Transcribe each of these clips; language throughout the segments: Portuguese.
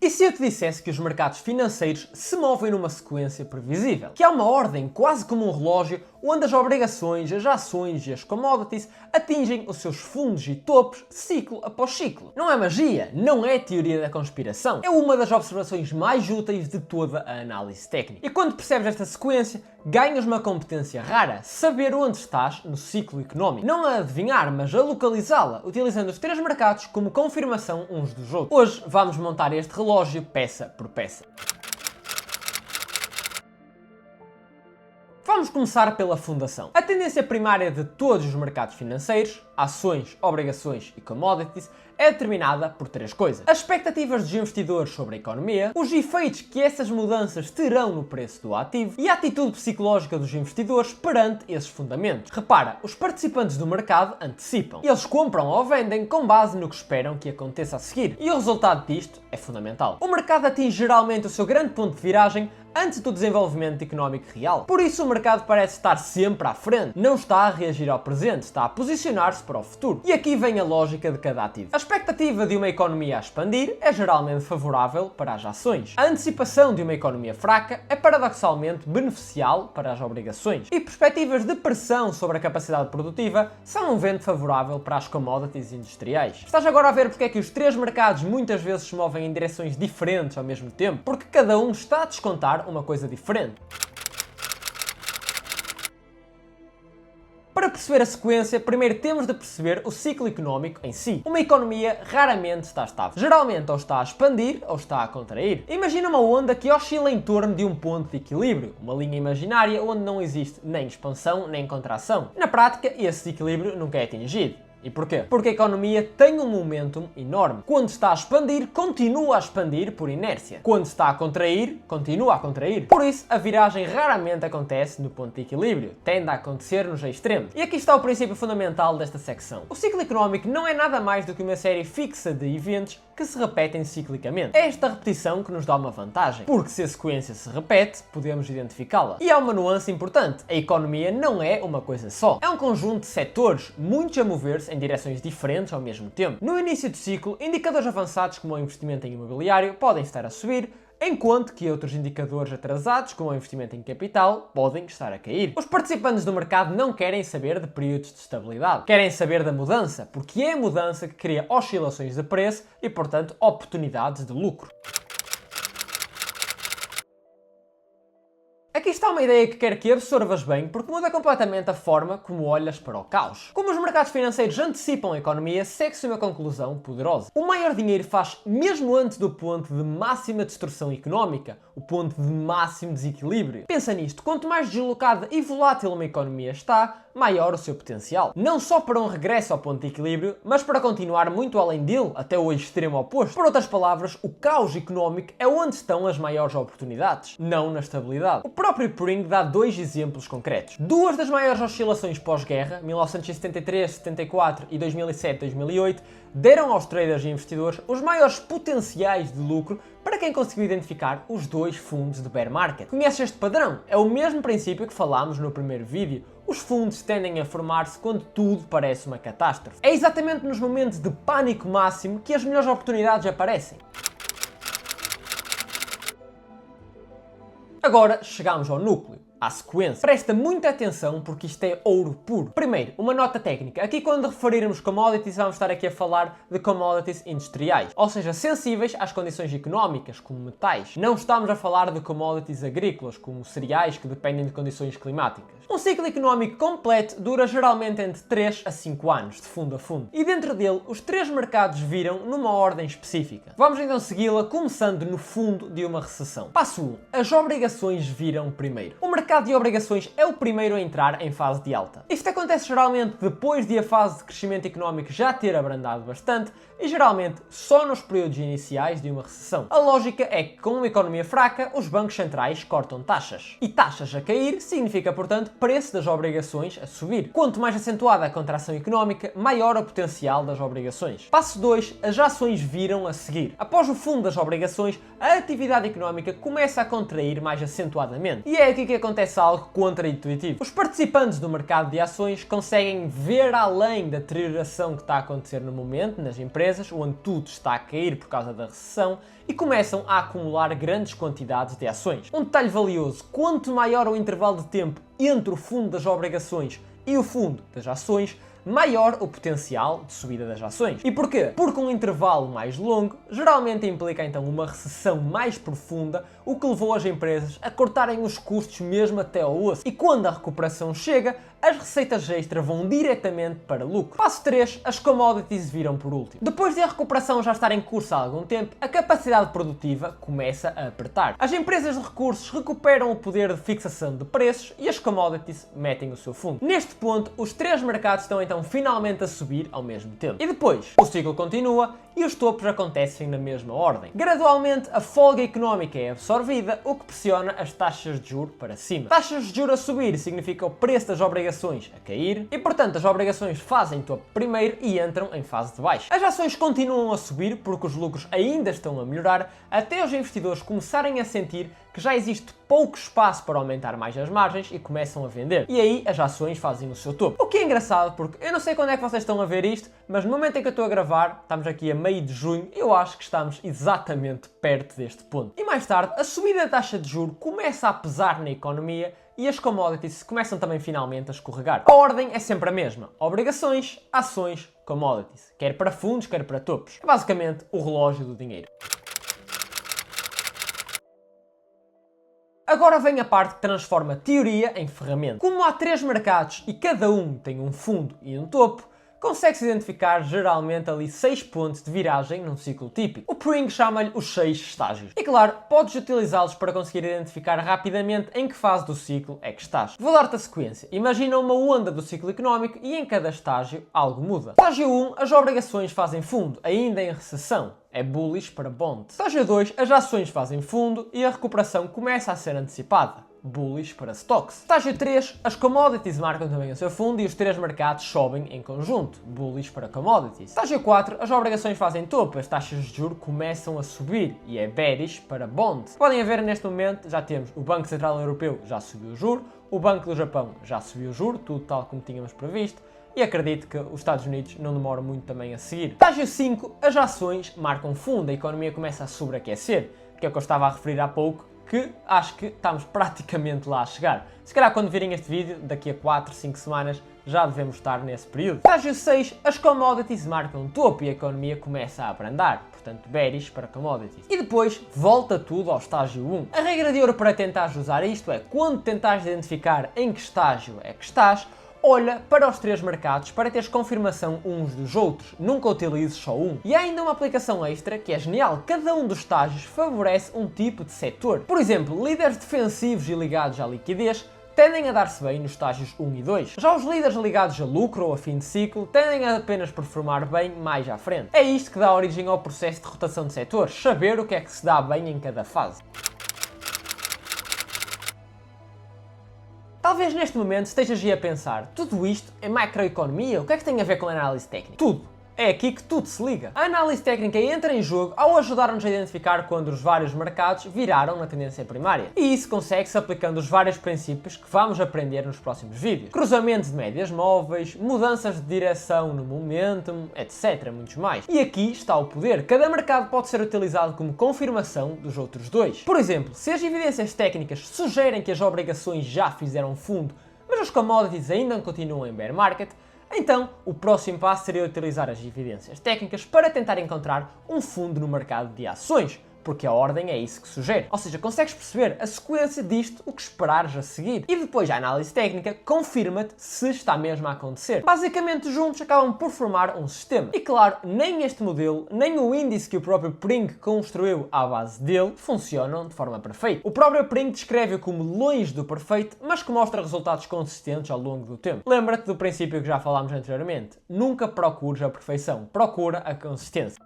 E se eu te dissesse que os mercados financeiros se movem numa sequência previsível? Que há uma ordem, quase como um relógio, onde as obrigações, as ações e as commodities atingem os seus fundos e topos ciclo após ciclo. Não é magia, não é teoria da conspiração. É uma das observações mais úteis de toda a análise técnica. E quando percebes esta sequência, ganhas uma competência rara, saber onde estás no ciclo económico. Não a adivinhar, mas a localizá-la, utilizando os três mercados como confirmação uns dos outros. Hoje vamos montar este relógio peça por peça. Vamos começar pela fundação. A tendência primária de todos os mercados financeiros, ações, obrigações e commodities, é determinada por três coisas: as expectativas dos investidores sobre a economia, os efeitos que essas mudanças terão no preço do ativo e a atitude psicológica dos investidores perante esses fundamentos. Repara, os participantes do mercado antecipam. Eles compram ou vendem com base no que esperam que aconteça a seguir. E o resultado disto é fundamental. O mercado atinge geralmente o seu grande ponto de viragem antes do desenvolvimento económico real. Por isso o mercado parece estar sempre à frente. Não está a reagir ao presente, está a posicionar-se para o futuro. E aqui vem a lógica de cada ativo. A expectativa de uma economia a expandir é geralmente favorável para as ações. A antecipação de uma economia fraca é paradoxalmente beneficial para as obrigações. E perspectivas de pressão sobre a capacidade produtiva são um vento favorável para as commodities industriais. Estás agora a ver porque é que os três mercados muitas vezes se movem em direções diferentes ao mesmo tempo? Porque cada um está a descontar uma coisa diferente. Para perceber a sequência, primeiro temos de perceber o ciclo económico em si. Uma economia raramente está estável. Geralmente ou está a expandir ou está a contrair. Imagina uma onda que oscila em torno de um ponto de equilíbrio, uma linha imaginária onde não existe nem expansão nem contração. Na prática, esse equilíbrio nunca é atingido. E porquê? Porque a economia tem um momentum enorme. Quando está a expandir, continua a expandir por inércia. Quando está a contrair, continua a contrair. Por isso, a viragem raramente acontece no ponto de equilíbrio. Tende a acontecer nos extremos. E aqui está o princípio fundamental desta secção. O ciclo económico não é nada mais do que uma série fixa de eventos que se repetem ciclicamente. É esta repetição que nos dá uma vantagem, porque se a sequência se repete, podemos identificá-la. E há uma nuance importante: a economia não é uma coisa só. É um conjunto de setores, muitos a mover-se em direções diferentes ao mesmo tempo. No início do ciclo, indicadores avançados como o investimento em imobiliário podem estar a subir, enquanto que outros indicadores atrasados, como o investimento em capital, podem estar a cair. Os participantes do mercado não querem saber de períodos de estabilidade, querem saber da mudança, porque é a mudança que cria oscilações de preço e, portanto, oportunidades de lucro. Aqui está uma ideia que quero que absorvas bem, porque muda completamente a forma como olhas para o caos. Como os mercados financeiros antecipam a economia, segue-se uma conclusão poderosa. O maior dinheiro faz mesmo antes do ponto de máxima destruição económica, o ponto de máximo desequilíbrio. Pensa nisto: quanto mais deslocada e volátil uma economia está, maior o seu potencial. Não só para um regresso ao ponto de equilíbrio, mas para continuar muito além dele, até o extremo oposto. Por outras palavras, o caos económico é onde estão as maiores oportunidades, não na estabilidade. O próprio Pring dá dois exemplos concretos. Duas das maiores oscilações pós-guerra, 1973, 74 e 2007, 2008, deram aos traders e investidores os maiores potenciais de lucro para quem conseguiu identificar os dois fundos de bear market. Conheces este padrão? É o mesmo princípio que falámos no primeiro vídeo. Os fundos tendem a formar-se quando tudo parece uma catástrofe. É exatamente nos momentos de pânico máximo que as melhores oportunidades aparecem. Agora chegamos ao núcleo, à sequência. Presta muita atenção porque isto é ouro puro. Primeiro, uma nota técnica. Aqui quando referirmos commodities, vamos estar aqui a falar de commodities industriais, ou seja, sensíveis às condições económicas, como metais. Não estamos a falar de commodities agrícolas, como cereais que dependem de condições climáticas. Um ciclo económico completo dura geralmente entre 3 a 5 anos, de fundo a fundo. E dentro dele, os três mercados viram numa ordem específica. Vamos então segui-la, começando no fundo de uma recessão. Passo 1. As obrigações viram primeiro. O mercado de obrigações é o primeiro a entrar em fase de alta. Isto acontece geralmente depois de a fase de crescimento económico já ter abrandado bastante e geralmente só nos períodos iniciais de uma recessão. A lógica é que com uma economia fraca, os bancos centrais cortam taxas. E taxas a cair significa, portanto, preço das obrigações a subir. Quanto mais acentuada a contração económica, maior o potencial das obrigações. Passo 2. As ações viram a seguir. Após o fundo das obrigações, a atividade económica começa a contrair mais acentuadamente. E é aqui que acontece algo contra-intuitivo. Os participantes do mercado de ações conseguem ver além da deterioração que está a acontecer no momento nas empresas empresas, onde tudo está a cair por causa da recessão, e começam a acumular grandes quantidades de ações. Um detalhe valioso: quanto maior o intervalo de tempo entre o fundo das obrigações e o fundo das ações, maior o potencial de subida das ações. E porquê? Porque um intervalo mais longo geralmente implica então uma recessão mais profunda, o que levou as empresas a cortarem os custos mesmo até ao osso. E quando a recuperação chega, as receitas extra vão diretamente para lucro. Passo 3. As commodities viram por último. Depois de a recuperação já estar em curso há algum tempo, a capacidade produtiva começa a apertar. As empresas de recursos recuperam o poder de fixação de preços e as commodities metem o seu fundo. Neste ponto, os três mercados estão então finalmente a subir ao mesmo tempo. E depois, o ciclo continua e os topos acontecem na mesma ordem. Gradualmente, a folga económica é absorvida, o que pressiona as taxas de juros para cima. Taxas de juros a subir significa o preço das obrigações a cair e, portanto, as obrigações fazem topo primeiro e entram em fase de baixa. As ações continuam a subir porque os lucros ainda estão a melhorar, até os investidores começarem a sentir que já existe pouco espaço para aumentar mais as margens e começam a vender. E aí as ações fazem o seu topo. O que é engraçado, porque eu não sei quando é que vocês estão a ver isto, mas no momento em que eu estou a gravar, estamos aqui a meio de junho, eu acho que estamos exatamente perto deste ponto. E mais tarde, a subida da taxa de juros começa a pesar na economia e as commodities começam também finalmente a escorregar. A ordem é sempre a mesma: obrigações, ações, commodities. Quer para fundos, quer para topos. É basicamente o relógio do dinheiro. Agora vem a parte que transforma teoria em ferramenta. Como há três mercados e cada um tem um fundo e um topo, consegue-se identificar geralmente ali 6 pontos de viragem num ciclo típico. O Pring chama-lhe os 6 estágios. E claro, podes utilizá-los para conseguir identificar rapidamente em que fase do ciclo é que estás. Vou dar-te a sequência. Imagina uma onda do ciclo económico e em cada estágio algo muda. Estágio 1, as obrigações fazem fundo, ainda em recessão. É bullish para bond. Estágio 2, as ações fazem fundo e a recuperação começa a ser antecipada. Bullish para stocks. Estágio 3, as commodities marcam também o seu fundo e os três mercados sobem em conjunto. Bullish para commodities. Estágio 4, as obrigações fazem topo, as taxas de juros começam a subir e é bearish para bonds. Podem ver neste momento, já temos o Banco Central Europeu já subiu o juro, o Banco do Japão já subiu o juro, tudo tal como tínhamos previsto. E acredito que os Estados Unidos não demoram muito também a seguir. Estágio 5, as ações marcam fundo, a economia começa a sobreaquecer, que é o que eu estava a referir há pouco, que acho que estamos praticamente lá a chegar. Se calhar quando virem este vídeo, daqui a 4, 5 semanas, já devemos estar nesse período. Estágio 6, as commodities marcam topo e a economia começa a abrandar, portanto bearish para commodities. E depois volta tudo ao estágio 1. A regra de ouro para tentares usar isto é, quando tentares identificar em que estágio é que estás, olha para os três mercados para teres confirmação uns dos outros, nunca utilizes só um. E há ainda uma aplicação extra que é genial: cada um dos estágios favorece um tipo de setor. Por exemplo, líderes defensivos e ligados à liquidez tendem a dar-se bem nos estágios 1 e 2. Já os líderes ligados a lucro ou a fim de ciclo tendem a apenas performar bem mais à frente. É isto que dá origem ao processo de rotação de setores, saber o que é que se dá bem em cada fase. Talvez neste momento estejas aí a pensar, tudo isto é macroeconomia? O que é que tem a ver com a análise técnica? Tudo! É aqui que tudo se liga. A análise técnica entra em jogo ao ajudar-nos a identificar quando os vários mercados viraram na tendência primária. E isso consegue-se aplicando os vários princípios que vamos aprender nos próximos vídeos. Cruzamentos de médias móveis, mudanças de direção no momentum, etc. Muitos mais. E aqui está o poder. Cada mercado pode ser utilizado como confirmação dos outros dois. Por exemplo, se as evidências técnicas sugerem que as obrigações já fizeram fundo, mas os commodities ainda continuam em bear market, então, o próximo passo seria utilizar as evidências técnicas para tentar encontrar um fundo no mercado de ações, porque a ordem é isso que sugere. Ou seja, consegues perceber a sequência disto, o que esperares a seguir. E depois a análise técnica confirma-te se está mesmo a acontecer. Basicamente, juntos acabam por formar um sistema. E claro, nem este modelo, nem o índice que o próprio Pring construiu à base dele, funcionam de forma perfeita. O próprio Pring descreve-o como longe do perfeito, mas que mostra resultados consistentes ao longo do tempo. Lembra-te do princípio que já falámos anteriormente. Nunca procures a perfeição, procura a consistência.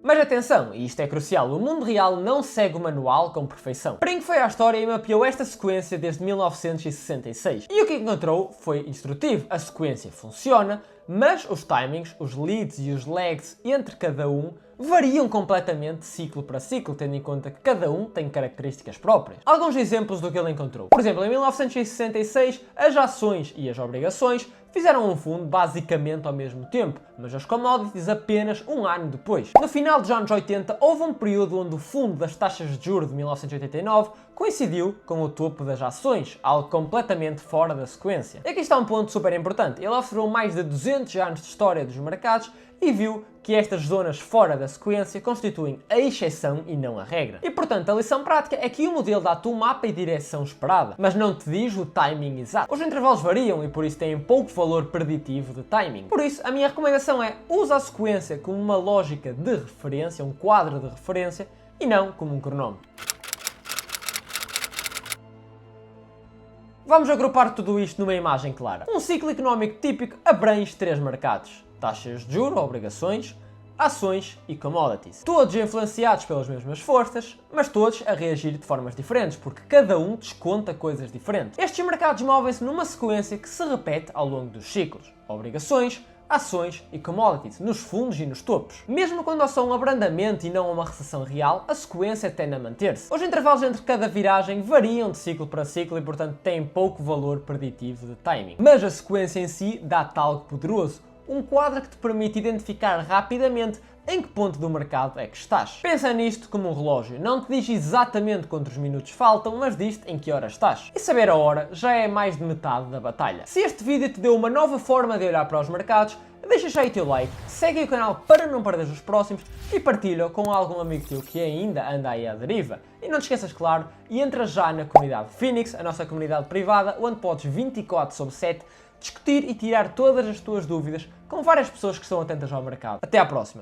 Mas atenção, e isto é crucial, o mundo real não segue o manual com perfeição. Pring foi à história e mapeou esta sequência desde 1966. E o que encontrou foi instrutivo. A sequência funciona, mas os timings, os leads e os lags entre cada um variam completamente ciclo para ciclo, tendo em conta que cada um tem características próprias. Alguns exemplos do que ele encontrou. Por exemplo, em 1966, as ações e as obrigações fizeram um fundo basicamente ao mesmo tempo, mas as commodities apenas um ano depois. No final dos anos 80, houve um período onde o fundo das taxas de juros de 1989 coincidiu com o topo das ações, algo completamente fora da sequência. E aqui está um ponto super importante. Ele observou mais de 200 anos de história dos mercados e viu que estas zonas fora da sequência constituem a exceção e não a regra. E portanto, a lição prática é que o modelo dá-te um mapa e direção esperada, mas não te diz o timing exato. Os intervalos variam e por isso têm pouco valor preditivo de timing. Por isso, a minha recomendação é usa a sequência como uma lógica de referência, um quadro de referência, e não como um cronómetro. Vamos agrupar tudo isto numa imagem clara. Um ciclo económico típico abrange 3 mercados: taxas de juros, obrigações, ações e commodities. Todos influenciados pelas mesmas forças, mas todos a reagir de formas diferentes, porque cada um desconta coisas diferentes. Estes mercados movem-se numa sequência que se repete ao longo dos ciclos: obrigações, ações e commodities, nos fundos e nos topos. Mesmo quando há só um abrandamento e não uma recessão real, a sequência tende a manter-se. Os intervalos entre cada viragem variam de ciclo para ciclo e, portanto, têm pouco valor preditivo de timing. Mas a sequência em si dá-te algo poderoso: um quadro que te permite identificar rapidamente em que ponto do mercado é que estás. Pensa nisto como um relógio. Não te diz exatamente quantos minutos faltam, mas diz-te em que hora estás. E saber a hora já é mais de metade da batalha. Se este vídeo te deu uma nova forma de olhar para os mercados, deixa já aí o teu like, segue aí o canal para não perder os próximos e partilha com algum amigo teu que ainda anda aí à deriva. E não te esqueças, claro, e entra já na comunidade Phoenix, a nossa comunidade privada, onde podes 24/7 discutir e tirar todas as tuas dúvidas com várias pessoas que estão atentas ao mercado. Até à próxima!